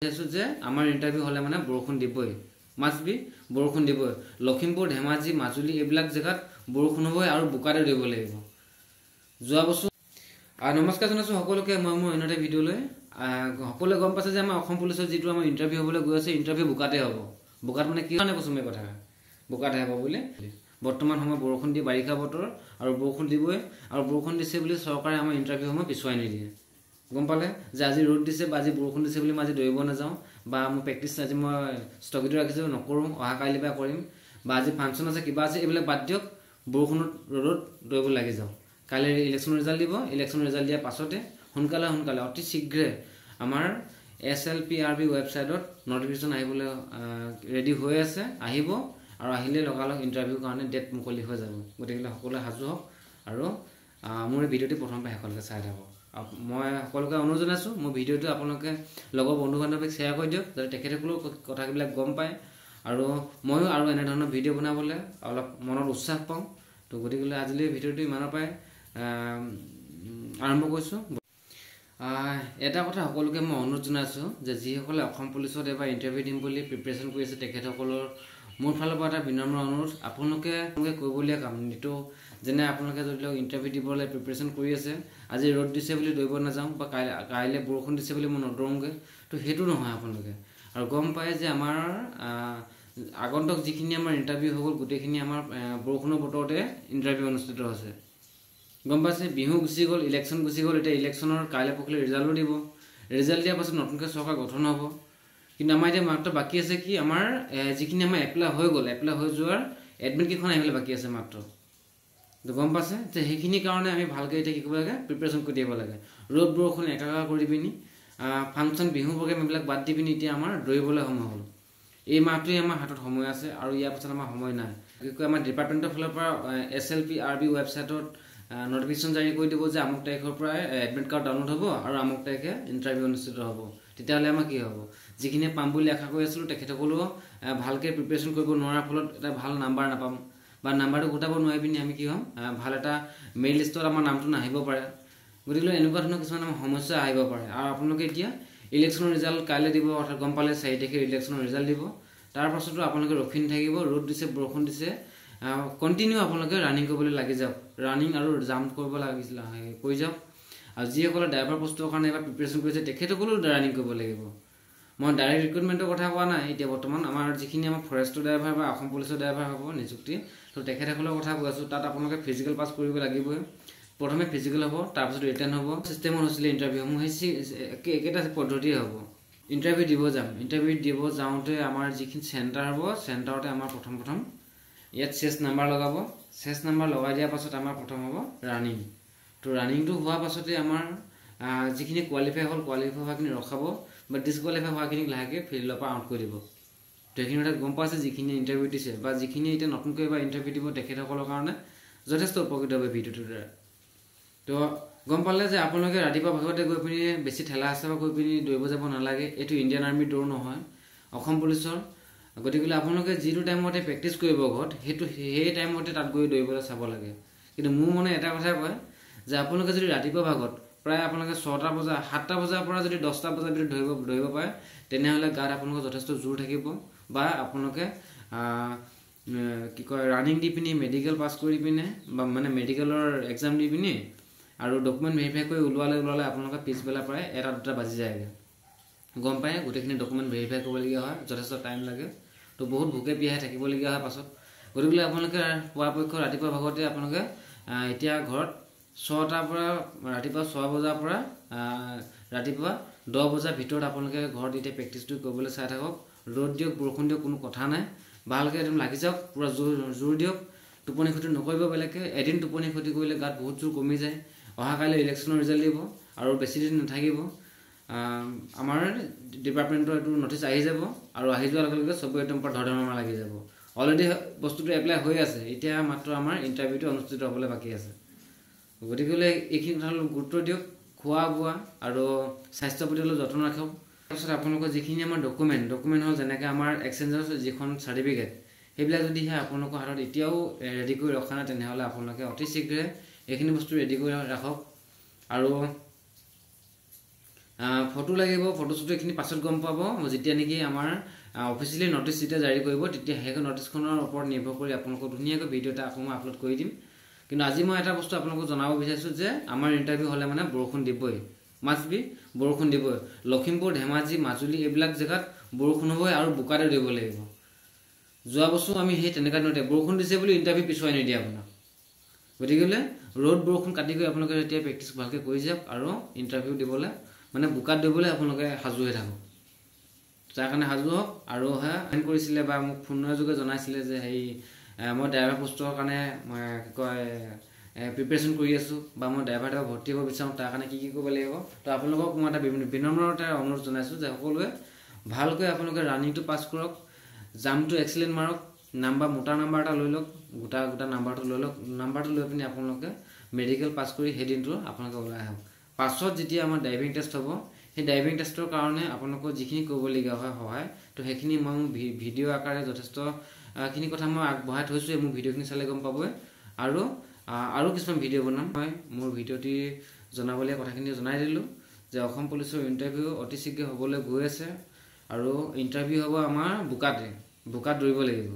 যে আমাৰ ইন্টাৰভিউ হলে মানে বৰষুণ দিবই মাষ্ট বি বৰষুণ দিবই লখিমপুৰ ধেমাজি মাজুলী এইবিলাক জেগাত বৰষুণ হ'বই আৰু বোকাৰে দিব লাগিব যোৱা বছৰ নমস্কাৰ জনাইছো সকলোকে মই মোৰ অন্যটা ভিডিঅ'লৈ সকলোৱে গম পাইছে যে আমাৰ অসম পুলিচৰ যেটো আমাৰ ইন্টাৰভিউ হ'বলৈ গৈ আছে ইন্টাৰভিউ বোকাতে হ'ব বোকাত মানে কি কাৰণে কৈছো মই কথা বোকাতে হ'ব বুলি বৰ্তমান সময় বৰষুণ দি বাৰিষা বতৰ আৰু বৰষুণ দিবই আৰু বৰষুণ দিছে বুলি চৰকাৰে আমাৰ ইন্টাৰভিউ সময় পিছুৱাই নিদিয়ে গম পালে যে আজি ৰ'দ দিছে বা আজি বৰষুণ দিছে বুলি মই আজি দৌৰিব নাযাওঁ বা মই প্ৰেক্টিছ আজি মই স্থগিত ৰাখিছো নকৰো অহা কাইলৈ বা কৰিম বা আজি ফাংচন আছে কিবা আছে এইবিলাক বাদ দিয়ক বৰষুণত ৰ'দত দৌৰিব লাগি যাওঁ কাইলৈ ইলেকশ্যন ৰিজাল্ট দিব ইলেকশ্যন ৰিজাল্ট দিয়াৰ পাছতে সোনকালে অতি শীঘ্ৰে আমাৰ SLPRB ৱেবছাইটত নটিফিকেশ্যন আহিবলৈ ৰেডি হৈ আছে আহিব আৰু আহিলে লগালগ ইন্টাৰভিউ কাৰণে ডেট মুকলি হৈ যাব গতিকে সকলোৱে সাজু হওক আৰু মোৰ ভিডিঅ'টি প্ৰথম পৰা শেষলৈকে চাই থাকক মই সকলোকে অনুৰোধ জনাইছো মোৰ ভিডিঅ'টো আপোনালোকে লগৰ বন্ধু বান্ধৱীক শ্বেয়াৰ কৰি দিয়ক যাতে তেখেতসকলেও কথাবিলাক গম পায় আৰু ময়ো আৰু এনে ধৰণৰ ভিডিঅ' বনাবলৈ অলপ মনত উৎসাহ পাওঁ তো গতিকে আজিলৈ ভিডিঅ'টো ইমানৰ পৰাই আৰম্ভ কৰিছো এটা কথা সকলোকে মই অনুৰোধ জনাইছো যে যিসকলে অসম পুলিচত এবাৰ ইন্টাৰভিউ দিম বুলি প্ৰিপাৰেচন কৰি আছে তেখেতসকলৰ মোৰ ফালৰ পৰা এটা বিনম্ৰ অনুৰোধ আপোনালোকে কৰিবলীয়া কাম নিটো যেনে আপোনালোকে যদি ইন্টাৰভিউ দিবলৈ প্ৰিপাৰেচন কৰি আছে আজি ৰ'দ দিছে বুলি দৌৰিব নাযাওঁ বা কাইলৈ বৰষুণ দিছে বুলি মই নদৌৰোঁগে তো সেইটো নহয় আপোনালোকে আৰু গম পায় যে আমাৰ আগন্তুক যিখিনি আমাৰ ইন্টাৰভিউ হৈ গ'ল গোটেইখিনি আমাৰ বৰষুণৰ বতৰতে ইন্টাৰভিউ অনুষ্ঠিত হৈছে গম পাইছে বিহু গুচি গ'ল ইলেকশ্যন গুচি গ'ল এতিয়া ইলেকশ্যনৰ কাইলৈ পৰহিলৈ ৰিজাল্টো দিব ৰিজাল্ট দিয়াৰ পাছত নতুনকৈ চৰকাৰ গঠন হ'ব কিন্তু আমাৰ এতিয়া মাত্ৰ বাকী আছে কি আমাৰ যিখিনি আমাৰ এপ্লাই হৈ গ'ল এপ্লাই হৈ যোৱাৰ এডমিট কেইখন আহিবলৈ বাকী আছে মাত্ৰ তো গম পাইছে যে সেইখিনি কাৰণে আমি ভালকৈ এতিয়া কি কৰিব লাগে প্ৰিপাৰেচন কৰি দিব লাগে ৰ'দ বৰষুণ একাকাৰ কৰি পিনি ফাংচন বিহু প্ৰগ্ৰেম এইবিলাক বাদ দি পিনি এতিয়া আমাৰ দৌৰিবলৈ সময় হ'ল এই মাহটোৱে আমাৰ হাতত সময় আছে আৰু ইয়াৰ পাছত আমাৰ সময় নাই কি আমাৰ ডিপাৰ্টমেণ্টৰ ফালৰ পৰা SLPRB ৱেবছাইটত নটিফিকেশ্যন জাৰি কৰি দিব যে আমুক তাৰিখৰ পৰা এডমিট কাৰ্ড ডাউনলোড হ'ব আৰু আমুক তাৰিখে ইণ্টাৰভিউ অনুষ্ঠিত হ'ব তেতিয়াহ'লে আমাৰ কি হ'ব যিখিনি পাম বুলি আশা কৰি আছিলোঁ তেখেতসকলেও ভালকৈ প্ৰিপাৰেচন কৰিব নোৱাৰাৰ ফলত এটা ভাল নাম্বাৰ নাপাম বা নাম্বাৰটো গোটাব নোৱাৰি পিনি আমি কি হ'ম ভাল এটা মেইল লিষ্টত আমাৰ নামটো নাহিব পাৰে গতিকে এনেকুৱা ধৰণৰ কিছুমান আমাৰ সমস্যা আহিব পাৰে আৰু আপোনালোকে এতিয়া ইলেকশ্যনৰ ৰিজাল্ট কাইলৈ দিব অৰ্থাৎ গম পালে 4 তাৰিখে ইলেকশ্যনৰ ৰিজাল্ট দিব তাৰ পাছতো আপোনালোকে ৰখি নাথাকিব ৰ'দ দিছে বৰষুণ দিছে কণ্টিনিউ আপোনালোকে ৰানিং কৰিবলৈ লাগি যাওক ৰানিং আৰু জাম্প কৰিব লাগিছিল কৰি যাওক আৰু যিসকলে ড্ৰাইভাৰ পোষ্টৰ কাৰণে এবাৰ প্ৰিপাৰেচন কৰিছে তেখেতসকলেও ৰানিং কৰিব লাগিব মই ডাইৰেক্ট ৰিক্ৰুটমেণ্টৰ কথা কোৱা নাই এতিয়া বৰ্তমান আমাৰ যিখিনি আমাৰ ফৰেষ্টৰ ড্ৰাইভাৰ বা অসম পুলিচৰ ড্ৰাইভাৰ হ'ব নিযুক্তি তো তেখেতসকলৰ কথা কৈ আছোঁ তাত আপোনালোকে ফিজিকেল পাছ কৰিব লাগিবই প্ৰথমে ফিজিকেল হ'ব তাৰপিছত ৰিটাৰ্ণ হ'ব চিষ্টেমত হৈছিলে ইণ্টাৰভিউসমূহ সেই একেটা পদ্ধতিয়ে হ'ব ইণ্টাৰভিউ দিব যাওঁতে আমাৰ যিখিনি চেণ্টাৰ হ'ব চেণ্টাৰতে আমাৰ প্ৰথম ইয়াত চেছ নাম্বাৰ লগাব চেছ নাম্বাৰ লগাই দিয়াৰ পাছত আমাৰ প্ৰথম হ'ব ৰানিং তো ৰানিংটো হোৱাৰ পাছতে আমাৰ যিখিনি কোৱালিফাই হ'ল কোৱালিফাই হোৱাখিনি ৰখাব বা ডিছকোৱালিফাই হোৱাখিনিক লাহেকৈ ফিল্ডৰ পৰা আউট কৰি দিব তো সেইখিনি এটা গম পাইছে যিখিনি ইণ্টাৰভিউ দিছে বা যিখিনি এতিয়া নতুনকৈ এবাৰ ইণ্টাৰভিউ দিব তেখেতসকলৰ কাৰণে যথেষ্ট উপকৃত হ'ব ভিডিঅ'টোৰ দ্বাৰা তো গম পালে যে আপোনালোকে ৰাতিপুৱা ভাগতে গৈ পিনি বেছি ঠেলা হেঁচা গৈ পিনি দৌৰিব যাব নালাগে এইটো ইণ্ডিয়ান আৰ্মিৰ দৌৰ নহয় অসম পুলিচৰ গতিকে আপোনালোকে যিটো টাইমতে প্ৰেক্টিছ কৰিব ঘৰত সেই টাইমতে তাত গৈ দৌৰিবলৈ চাব লাগে কিন্তু মোৰ মনে এটা কথাই কয় যে আপোনালোকে যদি ৰাতিপুৱা ভাগত প্ৰায় আপোনালোকে 7টা বজাৰ পৰা যদি 10টা বজাৰ ভিতৰত দৌৰিব পাৰে তেনেহ'লে গাত আপোনালোকৰ যথেষ্ট জোৰ থাকিব বা আপোনালোকে কি কয় ৰানিং দি পিনি মেডিকেল পাছ কৰি পিনে বা মানে মেডিকেলৰ এক্সাম দি পিনি আৰু ডকুমেণ্ট ভেৰিফাই কৰি ওলোৱালে আপোনালোকে পিছবেলা প্ৰায় 1-2টা বাজি যায়গৈ গম পায় গোটেইখিনি ডকুমেণ্ট ভেৰিফাই কৰিবলগীয়া হয় যথেষ্ট টাইম লাগে তো বহুত ভোকে পিয়াহে থাকিবলগীয়া হয় পাছত গতিকে আপোনালোকে পৰাপক্ষত ৰাতিপুৱা ভাগতে আপোনালোকে এতিয়া ঘৰত 6টাৰ পৰা ৰাতিপুৱা 6 বজাৰ পৰা ৰাতিপুৱা 10 বজাৰ ভিতৰত আপোনালোকে ঘৰত এতিয়া প্ৰেক্টিছটো কৰিবলৈ চাই থাকক ৰ'দ দিয়ক বৰষুণ দিয়ক কোনো কথা নাই ভালকৈ একদম লাগি যাওক পুৰা জোৰ দিয়ক টোপনি ক্ষতি নকৰিব বেলেগকৈ এদিন টোপনি ক্ষতি কৰিলে গাত বহুত জোৰ কমি যায় অহা কাইলৈ ইলেকশ্যনৰ ৰিজাল্ট দিব আৰু বেছি দিন নাথাকিব আমাৰ ডিপাৰ্টমেণ্টৰ এইটো নটিচ আহি যাব আৰু আহি যোৱাৰ লগে লগে চবেই একদম ধৰধৰমা লাগি যাব অলৰেডি বস্তুটো এপ্লাই হৈ আছে এতিয়া মাত্ৰ আমাৰ ইণ্টাৰভিউটো অনুষ্ঠিত হ'বলৈ বাকী আছে গতিকে এইখিনি কথা গুৰুত্ব দিয়ক খোৱা বোৱা আৰু স্বাস্থ্যৰ প্ৰতি অলপ যত্ন ৰাখক তাৰপিছত আপোনালোকৰ যিখিনি আমাৰ ডকুমেণ্ট হ'ল যেনেকৈ আমাৰ এক্সচেঞ্জৰ যিখন চাৰ্টিফিকেট সেইবিলাক যদিহে আপোনালোকৰ হাতত এতিয়াও ৰেডি কৰি ৰখা নাই তেনেহ'লে আপোনালোকে অতি শীঘ্ৰে এইখিনি বস্তু ৰেডি কৰি ৰাখক আৰু ফটো লাগিব ফটোশ্বুট এইখিনি পাছত গম পাব যেতিয়া নেকি আমাৰ অফিচিয়েলি নটিচ যেতিয়া জাৰি কৰিব তেতিয়া সেই নটিচখনৰ ওপৰত নিৰ্ভৰ কৰি আপোনালোকক ধুনীয়াকৈ ভিডিঅ' এটা আকৌ মই আপলোড কৰি দিম কিন্তু আজি মই এটা বস্তু আপোনালোকক জনাব বিচাৰিছোঁ যে আমাৰ ইণ্টাৰভিউ হ'লে মানে বৰষুণ দিবই মাষ্ট বি বৰষুণ দিবই লখিমপুৰ ধেমাজি মাজুলী এইবিলাক জেগাত বৰষুণ হ'বই আৰু বোকাতে দিব লাগিব যোৱা বছৰ আমি সেই তেনেকুৱা ধৰণে বৰষুণ দিছে বুলি ইণ্টাৰভিউ পিছুৱাই নিদিয়ে আপোনাক গতিকে ৰ'দ বৰষুণ কাটি গৈ আপোনালোকে এতিয়া প্ৰেক্টিছ ভালকৈ কৰি যাওক আৰু ইণ্টাৰভিউ দিবলৈ মানে বোকাত দিবলৈ আপোনালোকে সাজু হৈ থাকক তাৰ কাৰণে সাজু হওক আৰু ফোন কৰিছিলে বা মোক ফোনৰ যোগে জনাইছিলে যে হেৰি মই ড্ৰাইভাৰ পোষ্টৰ কাৰণে মই কি কয় প্ৰিপেৰেশ্যন কৰি আছোঁ বা মই ড্ৰাইভাৰ এটা ভৰ্তি হ'ব বিচাৰোঁ তাৰ কাৰণে কি কৰিব লাগিব তো আপোনালোকক মই এটা বিনম্ৰতাৰে অনুৰোধ জনাইছোঁ যে সকলোৱে ভালকৈ আপোনালোকে ৰানিংটো পাছ কৰক জামটো এক্সিলেণ্ট মাৰক নাম্বাৰ মোটা নাম্বাৰ এটা লৈ লওক গোটা নাম্বাৰটো লৈ লওক নাম্বাৰটো লৈ পিনি আপোনালোকে মেডিকেল পাছ কৰি সেই দিনটো আপোনালোকে ওলাই আহক পাছত যেতিয়া আমাৰ ড্ৰাইভিং টেষ্ট হ'ব সেই ড্ৰাইভিং টেষ্টৰ কাৰণে আপোনালোকৰ যিখিনি কৰিবলগীয়া হয় সহায় তো সেইখিনি মই ভিডিঅ' আকাৰে যথেষ্টখিনি কথা মই আগবঢ়াই থৈছোঁ মোৰ ভিডিঅ'খিনি চালে গম পাবই আৰু কিছুমান ভিডিঅ' বনাম মই মোৰ ভিডিঅ'টি জনাবলগীয়া কথাখিনি জনাই দিলোঁ যে অসম পুলিচৰ ইণ্টাৰভিউ অতি শীঘ্ৰে হ'বলৈ গৈ আছে আৰু ইণ্টাৰভিউ হ'ব আমাৰ বোকাত দৌৰিব লাগিব